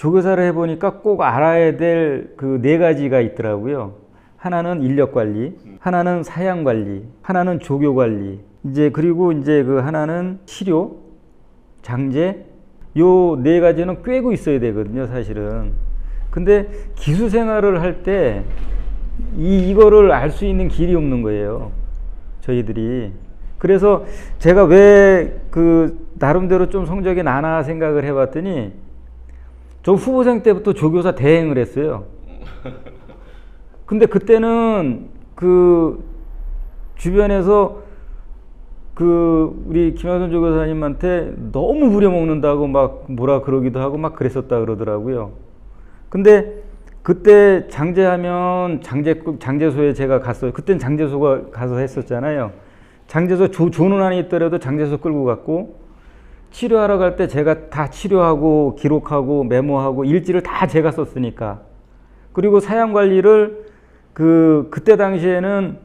조교사를 해보니까 꼭 알아야 될 그 네 가지가 있더라고요. 하나는 인력 관리, 하나는 사양 관리, 하나는 조교 관리, 이제 그리고 이제 그 하나는 치료, 장제, 요 네 가지는 꿰고 있어야 되거든요, 사실은. 근데 기수 생활을 할 때 이거를 알 수 있는 길이 없는 거예요, 저희들이. 그래서 제가 왜 그 나름대로 좀 성적이 나나 생각을 해봤더니 저 후보생 때부터 조교사 대행을 했어요. 근데 그때는 그 주변에서 그 우리 김하선 조교사님한테 너무 부려먹는다고 막 뭐라 그러기도 하고 막 그랬었다 그러더라고요. 근데 그때 장제하면 장제소에 제가 갔어요. 그땐 장제소가 가서 했었잖아요. 장제소 조는 안에 있더라도 장제소 끌고 갔고, 치료하러 갈 때 제가 다 치료하고 기록하고 메모하고 일지를 다 제가 썼으니까. 그리고 사양 관리를 그때 당시에는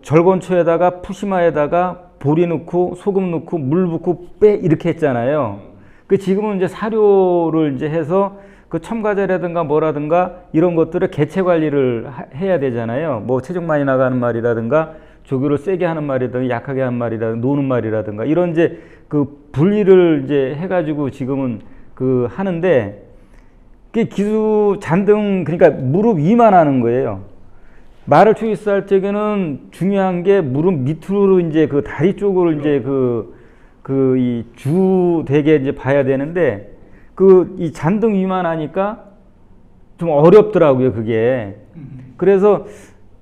절건초에다가 푸시마에다가 보리 넣고 소금 넣고 물 붓고 빼 이렇게 했잖아요. 그 지금은 이제 사료를 이제 해서 그 첨가제라든가 뭐라든가 이런 것들을 개체 관리를 해야 되잖아요. 뭐 체중 많이 나가는 말이라든가 조교를 세게 하는 말이라든가 약하게 하는 말이라든가 노는 말이라든가 이런 이제 그 분리를 이제 해가지고 지금은 그 하는데, 그 기수 잔등 그러니까 무릎 위만 하는 거예요. 말을 초이스할 적에는 중요한 게 무릎 밑으로 이제 그 다리 쪽으로 이제 이 주되게 이제 봐야 되는데, 이 잔등 위만 하니까 좀 어렵더라고요, 그게. 그래서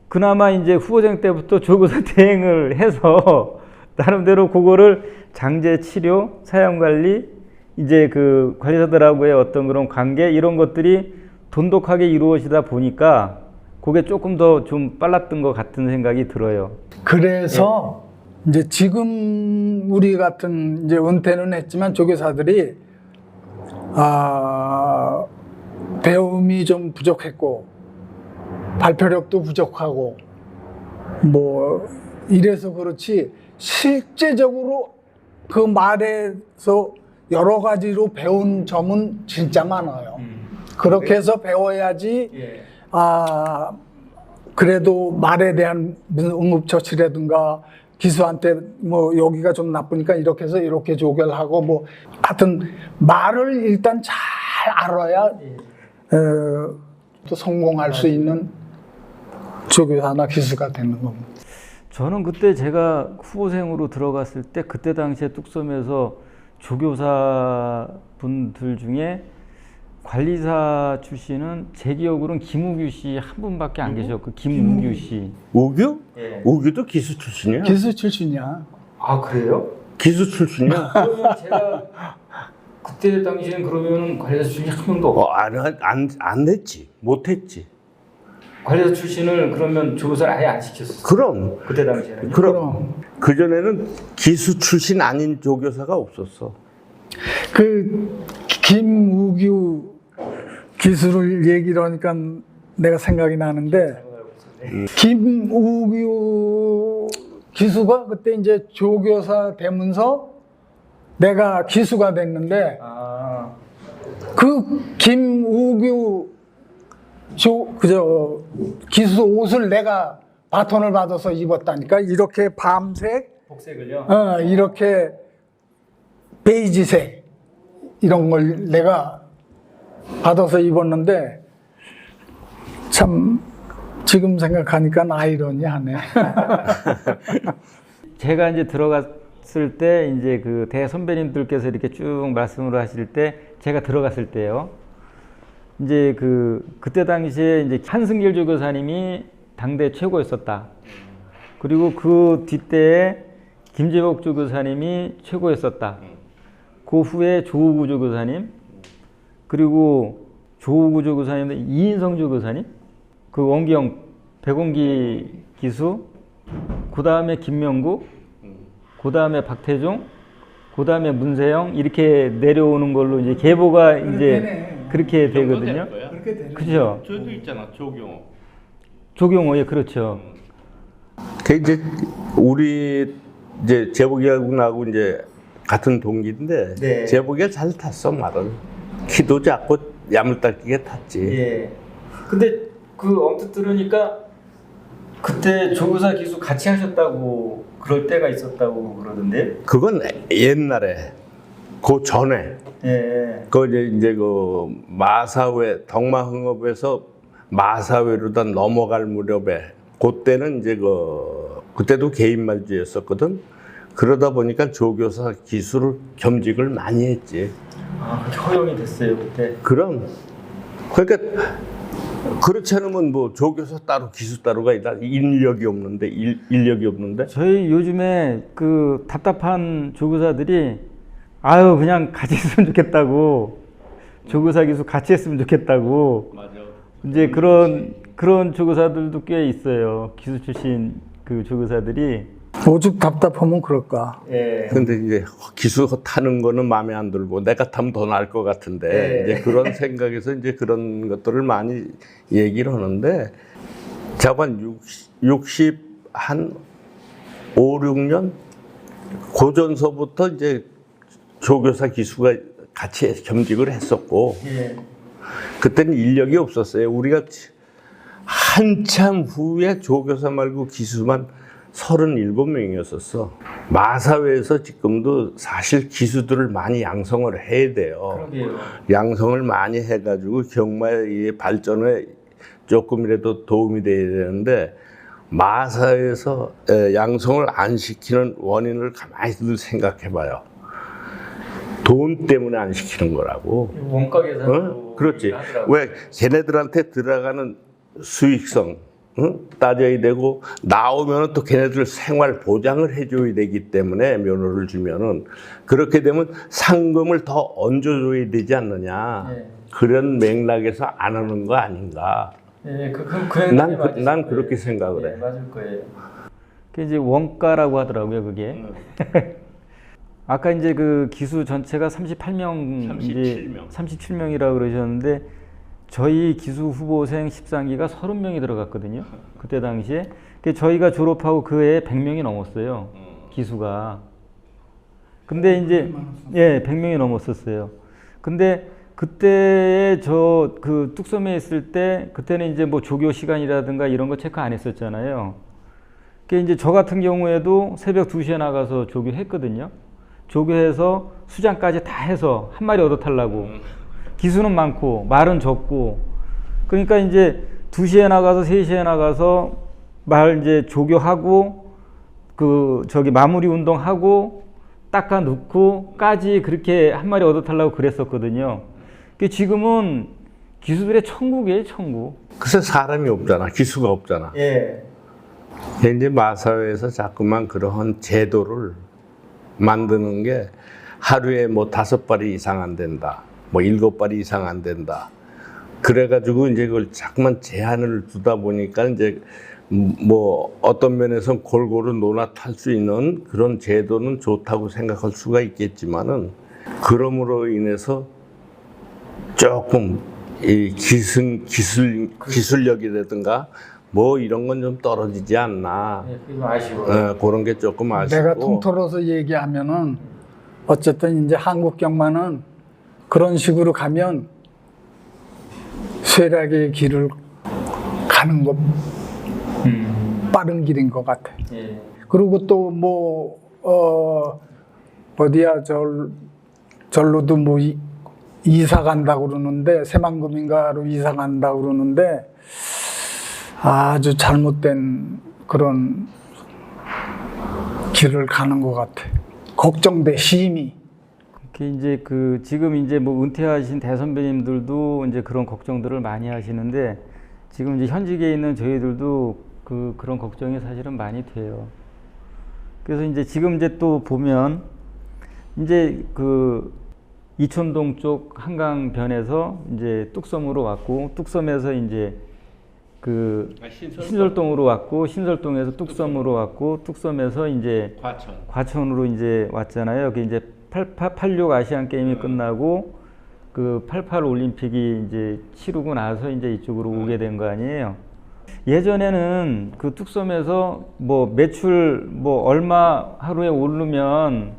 그나마 이제 후보생 때부터 조교사 대행을 해서 나름대로 그거를 장제 치료, 사양 관리, 이제 그 관리사들하고의 어떤 그런 관계 이런 것들이 돈독하게 이루어지다 보니까 그게 조금 더 좀 빨랐던 것 같은 생각이 들어요. 그래서 이제 지금 우리 같은 이제 은퇴는 했지만 조교사들이 배움이 좀 부족했고 발표력도 부족하고 뭐 이래서 그렇지 실제적으로 그 말에서 여러 가지로 배운 점은 진짜 많아요. 그렇게 해서 배워야지 그래도 말에 대한 응급처치라든가 기수한테 뭐 여기가 좀 나쁘니까 이렇게 해서 이렇게 조결하고 뭐 하여튼 말을 일단 잘 알아야 또 성공할 수 있는 조교사나 기수가 되는 겁니다. 저는 그때 제가 후보생으로 들어갔을 때 그때 당시에 뚝섬에서 조교사 분들 중에 관리사 출신은 제 기억으로는 김우규 씨 한 분밖에 안 계셨고, 김우규 씨. 우규? 예. 우규도 기수 출신이야? 기수 출신이야. 아, 그래요? 기수 출신이야? 그러면 제가 그때 당시엔 그러면 관리사 출신이 한 명도 없고. 안 됐지. 못 했지. 관리사 출신을 그러면 조교사를 아예 안 시켰었어요. 그럼. 그때 당시에는. 그럼. 그전에는 기수 출신 아닌 조교사가 없었어. 그 김우규 기수를 얘기를 하니까 내가 생각이 나는데, 김우규 기수가 그때 이제 조교사 되면서 내가 기수가 됐는데, 그 김우규 기수 옷을 내가 바톤을 받아서 입었다니까. 이렇게 밤색, 복색을요? 이렇게 베이지색 이런 걸 내가 받아서 입었는데 참 지금 생각하니까 아이러니하네. 제가 이제 들어갔을 때 이제 그 대선배님들께서 이렇게 쭉 말씀을 하실 때 제가 들어갔을 때요. 이제 그때 당시에 이제 한승길 조교사님이 당대 최고였었다. 그리고 그 뒷대에 김재복 조교사님이 최고였었다. 그 후에 조우구 조교사님, 그리고 조우구 조교사님, 이인성 조교사님, 그 원기영, 백원기 기수, 그 다음에 김명국, 그 다음에 박태종, 그 다음에 문세영 이렇게 내려오는 걸로 이제 계보가 이제 그렇게 되거든요. 그렇죠. 저도 있잖아, 조경호. 조경호, 예, 그렇죠. 그 이제 우리 이제 재복이하고 나하고 이제 같은 동기인데, 네. 재복이가 잘 탔어 말을. 키도 작고 야물딱지게 탔지. 예. 근데 그 언뜻 들으니까 그때 조교사 기수 같이 하셨다고 그럴 때가 있었다고 그러던데. 그건 옛날에 그 전에 예. 그 이제 그 마사회 덕마흥업에서 마사회로다 넘어갈 무렵에 그때는 이제 그때도 개인말주였었거든. 그러다 보니까 조교사 기수를 겸직을 많이 했지. 아, 그게 허용이 됐어요 그때. 그럼 그러니까 그렇지 않으면 뭐 조교사 따로 기수 따로가 있다. 인력이 없는데 인력이 없는데. 저희 요즘에 그 답답한 조교사들이 아유 그냥 같이 했으면 좋겠다고, 조교사 기수 같이 했으면 좋겠다고. 맞아. 이제 그런 조교사들도 꽤 있어요. 기수 출신 그 조교사들이. 오죽 답답하면 그럴까. 예. 근데 이제 기수 타는 거는 마음에 안 들고 내가 타면 더 나을 것 같은데 네. 이제 그런 생각에서 이제 그런 것들을 많이 얘기를 하는데 자관 60 한 5, 6년 고전서부터 이제 조교사 기수가 같이 겸직을 했었고 예. 그때는 인력이 없었어요. 우리가 한참 후에 조교사 말고 기수만 37명이었었어. 마사회에서 지금도 사실 기수들을 많이 양성을 해야 돼요. 그러게요. 양성을 많이 해가지고 경마의 발전에 조금이라도 도움이 돼야 되는데 마사회에서 양성을 안 시키는 원인을 가만히 생각해봐요. 돈 때문에 안 시키는 거라고. 원가 계산도 그렇지. 하더라고요. 왜 걔네들한테 들어가는 수익성 따져야 되고 나오면 또 걔네들 생활 보장을 해줘야 되기 때문에 면허를 주면은 그렇게 되면 상금을 더 얹어줘야 되지 않느냐. 네. 그런 맥락에서 안 하는 거 아닌가. 예, 난 그렇게 생각을 해. 맞을 거예요. 그게 이제 원가라고 하더라고요, 그게. 아까 이제 그 기수 전체가 38명, 37명이라고 그러셨는데 저희 기수 후보생 13기가 30명이 들어갔거든요. 그때 당시에. 저희가 졸업하고 그 해에 100명이 넘었어요. 기수가. 근데 이제 예, 100명이 넘었었어요. 근데 그때 저 그 뚝섬에 있을 때 그때는 이제 뭐 조교 시간이라든가 이런 거 체크 안 했었잖아요. 이제 저 같은 경우에도 새벽 2시에 나가서 조교했거든요. 조교해서 수장까지 다 해서 한 마리 얻어 타려고. 기수는 많고 말은 적고. 그러니까 이제 2시에 나가서 3시에 나가서 말 이제 조교하고 그 저기 마무리 운동하고 닦아 놓고까지 그렇게 한 마리 얻어 타려고 그랬었거든요. 지금은 기수들의 천국이에요, 천국. 글쎄 사람이 없잖아. 기수가 없잖아. 예. 이제 마사회에서 자꾸만 그러한 제도를 만드는 게 하루에 뭐 5발이 이상 안 된다. 뭐 7발이 이상 안 된다. 그래가지고 이제 그걸 자꾸만 제한을 두다 보니까 이제 뭐 어떤 면에서 골고루 논하탈 수 있는 그런 제도는 좋다고 생각할 수가 있겠지만은 그럼으로 인해서 조금 이 기술력이라든가 뭐 이런 건 좀 떨어지지 않나. 예, 그게 좀 아쉬워요. 그런 게 조금 아쉽고. 내가 통틀어서 얘기하면은 어쨌든 이제 한국 경마는 그런 식으로 가면 쇠락의 길을 가는 거 빠른 길인 것 같아. 예. 그리고 또 뭐 어디야 절로도 뭐 이사 간다고 그러는데 새만금인가로 이사 간다고 그러는데 아주 잘못된 그런 길을 가는 것 같아. 걱정돼 심히. 이제 그 지금 이제 뭐 은퇴하신 대선배님들도 이제 그런 걱정들을 많이 하시는데 지금 이제 현직에 있는 저희들도 그런 걱정이 사실은 많이 돼요. 그래서 이제 지금 이제 또 보면 이제 그 이촌동 쪽 한강변에서 이제 뚝섬으로 왔고 뚝섬에서 이제 그 신설동으로 왔고 신설동에서 뚝섬으로 왔고 뚝섬에서 이제 과천으로 이제 왔잖아요. 그 이제 86 아시안 게임이 끝나고 그 88 올림픽이 이제 치르고 나서 이제 이쪽으로 오게 된 거 아니에요. 예전에는 그 뚝섬에서 뭐 매출 뭐 얼마 하루에 오르면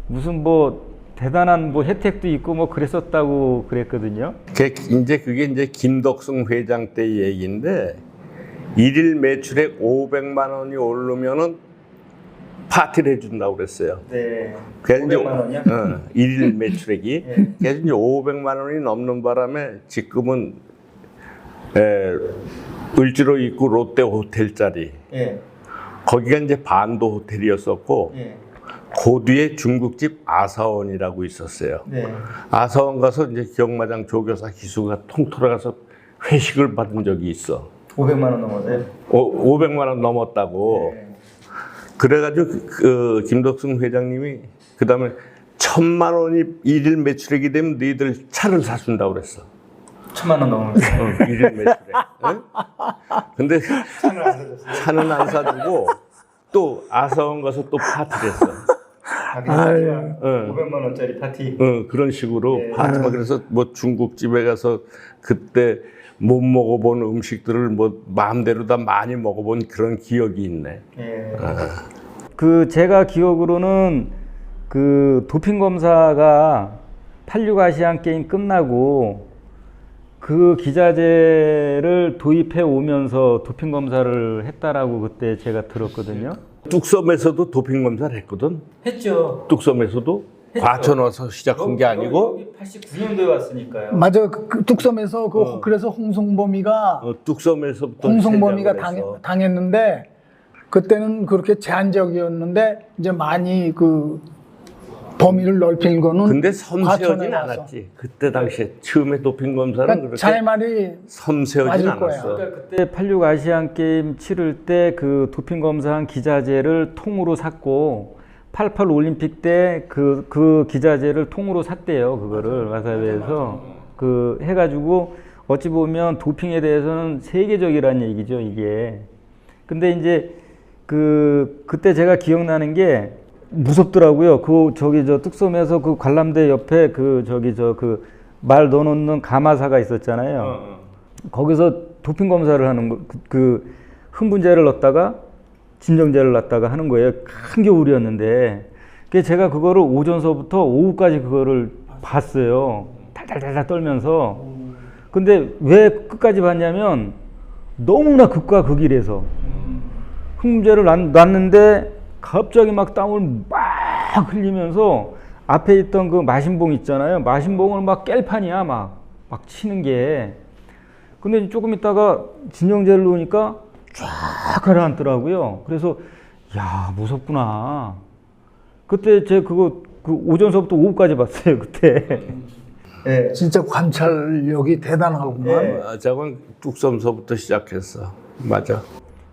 무슨 뭐 대단한 뭐 혜택도 있고 뭐 그랬었다고 그랬거든요. 그게 이제 김덕승 회장 때 얘기인데 일일 매출액 500만 원이 오르면은 파티를 해준다고 그랬어요. 네. 그래서 이제 500만 원이요? 일일 매출액이 네. 그래서 이제 500만 원이 넘는 바람에 지금은 을지로 입구 롯데 호텔 자리 예. 거기가 이제 반도 호텔이었었고 예. 그 뒤에 중국집 아사원이라고 있었어요. 네. 아사원 가서 이제 기억마장 조교사 기수가 통틀어 가서 회식을 받은 적이 있어. 500만 원 넘어서요? 500만 원 넘었다고. 네. 그래가지고 그 김덕승 회장님이 그 다음에 1000만 원이 일일 매출액이 되면 너희들 차를 사준다고 그랬어. 1000만 원 넘으면 일일 매출액. 응? 근데 차는 안 사주고 또 아사원 가서 또 파티를 했어. 응. 500만 원짜리 파티. 그런 식으로 네. 파티만 그래서 뭐 중국집에 가서 그때 못 먹어본 음식들을 뭐 마음대로 다 많이 먹어본 그런 기억이 있네. 예. 그 제가 기억으로는 그 도핑 검사가 86 아시안 게임 끝나고 그 기자재를 도입해 오면서 도핑 검사를 했다라고 그때 제가 들었거든요. 뚝섬에서도 도핑 검사를 했거든. 했죠. 뚝섬에서도 과천 와서 시작한 게 아니고 89년도에 왔으니까요. 맞아. 그 뚝섬에서 그래서 홍성범이가 뚝섬에서부터 홍성범이가 시작을 해서. 당했는데 그때는 그렇게 제한적이었는데 이제 많이 그 범위를 넓힌 거는 근데 과천에 섬세하진 와서. 않았지. 그때 당시에 처음에 도핑 검사는 그러니까 그렇게 자의 말이 섬세하진 맞을 거야. 않았어. 그러니까 그때 86 아시안 게임 치를 때 그 도핑 검사한 기자재를 통으로 샀고 88 올림픽 때 그 기자재를 통으로 샀대요. 그거를 와사비에서 그 해가지고 어찌 보면 도핑에 대해서는 세계적이라는 얘기죠, 이게. 근데 이제 그때 제가 기억나는 게 무섭더라고요. 그 저기 저 뚝섬에서 그 관람대 옆에 그 저기 저 그 말 넣어놓는 가마사가 있었잖아요. 거기서 도핑 검사를 하는 거, 그 흥분제를 넣었다가 진정제를 넣었다가 하는 거예요. 한겨울이었는데. 그래서 제가 그거를 오전서부터 오후까지 그거를 봤어요. 달달달달 떨면서. 근데 왜 끝까지 봤냐면 너무나 극과 극이라서. 흥분제를 놨는데 갑자기 막 땀을 막 흘리면서 앞에 있던 그 마신봉 있잖아요. 마신봉을 막 깰 판이야. 막 치는 게. 근데 조금 있다가 진정제를 놓으니까 쫙 가라앉더라고요. 그래서 야 무섭구나. 그때 제 그거 그 오전서부터 오후까지 봤어요. 그때. 네. 진짜 관찰력이 대단하구만. 네. 저건 뚝섬서부터 시작했어. 맞아.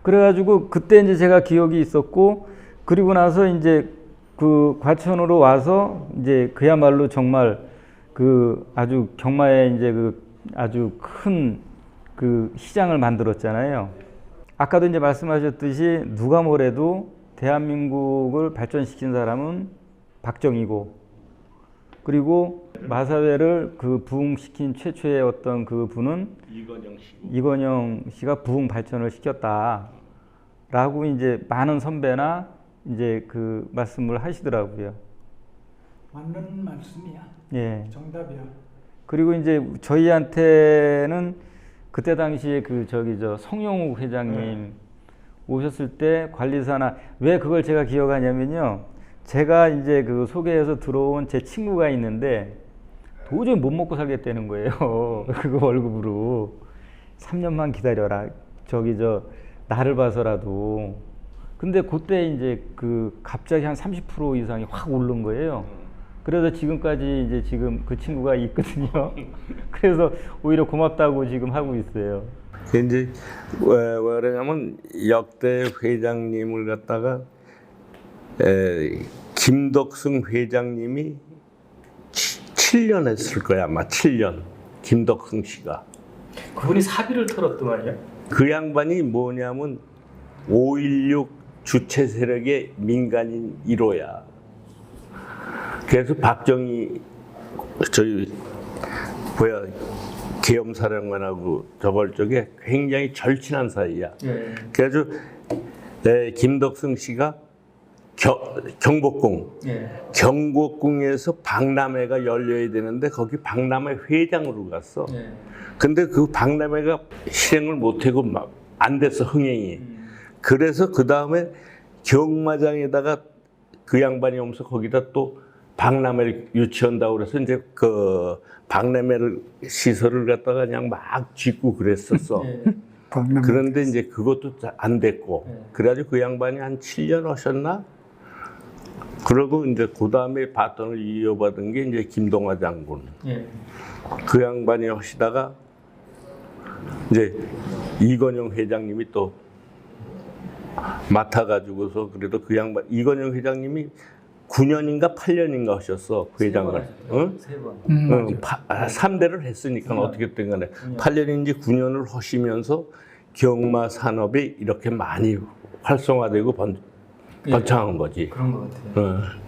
그래가지고 그때 이제 제가 기억이 있었고 그리고 나서 이제 그 과천으로 와서 이제 그야말로 정말 그 아주 경마에 이제 그 아주 큰 그 시장을 만들었잖아요. 아까도 이제 말씀하셨듯이 누가 뭐래도 대한민국을 발전시킨 사람은 박정희고 그리고 마사회를 그 부흥시킨 최초의 어떤 그 분은 이건영 씨가 부흥 발전을 시켰다라고 이제 많은 선배나 이제 그 말씀을 하시더라고요. 맞는 말씀이야. 예. 정답이야. 그리고 이제 저희한테는 그때 당시에 그 저기 저 성용욱 회장님 오셨을 때 관리사나 왜 그걸 제가 기억하냐면요. 제가 이제 그 소개해서 들어온 제 친구가 있는데 도저히 못 먹고 살겠다는 거예요. 그거 월급으로 3년만 기다려라. 저기 저 나를 봐서라도. 근데 그때 이제 그 갑자기 한 30% 이상이 확 오른 거예요. 그래서 지금까지 이제 지금 그 친구가 있거든요. 그래서 오히려 고맙다고 지금 하고 있어요. 이제 왜 그러냐면 역대 회장님을 갖다가 김덕승 회장님이 7년 했을 거야 아마 7년 김덕승 씨가. 그분이 사비를 털었더만요. 그 양반이 뭐냐면 5.16 주체 세력의 민간인 1호야. 그래서 박정희 저희 뭐야 계엄사령관하고 저걸 쪽에 굉장히 절친한 사이야. 네. 그래서 김덕승 씨가 경복궁. 예. 경복궁에서 박람회가 열려야 되는데 거기 박람회 회장으로 갔어. 예. 근데 그 박람회가 실행을 못하고 막 안 됐어, 흥행이. 그래서 그 다음에 경마장에다가 그 양반이 오면서 거기다 또 박람회를 유치한다고 그래서 이제 그 박람회를 시설을 갖다가 그냥 막 짓고 그랬었어. 예. 박람회. 그런데 이제 그것도 안 됐고, 네. 그래가지고 그 양반이 한 7년 하셨나? 그러고 이제 그 다음에 바톤을 이어받은 게 이제 김동화 장군. 예. 그 양반이 하시다가 이제 이건영 회장님이 또 맡아가지고서 그래도 그 양반, 이건영 회장님이 9년인가 8년인가 하셨어, 그 회장을. 응? 세 번. 응, 3대를 했으니까 어떻게 된 간에 8년인지 9년을 하시면서 경마 산업이 이렇게 많이 활성화되고 번창한 거지. 그런 것 같아요. 어.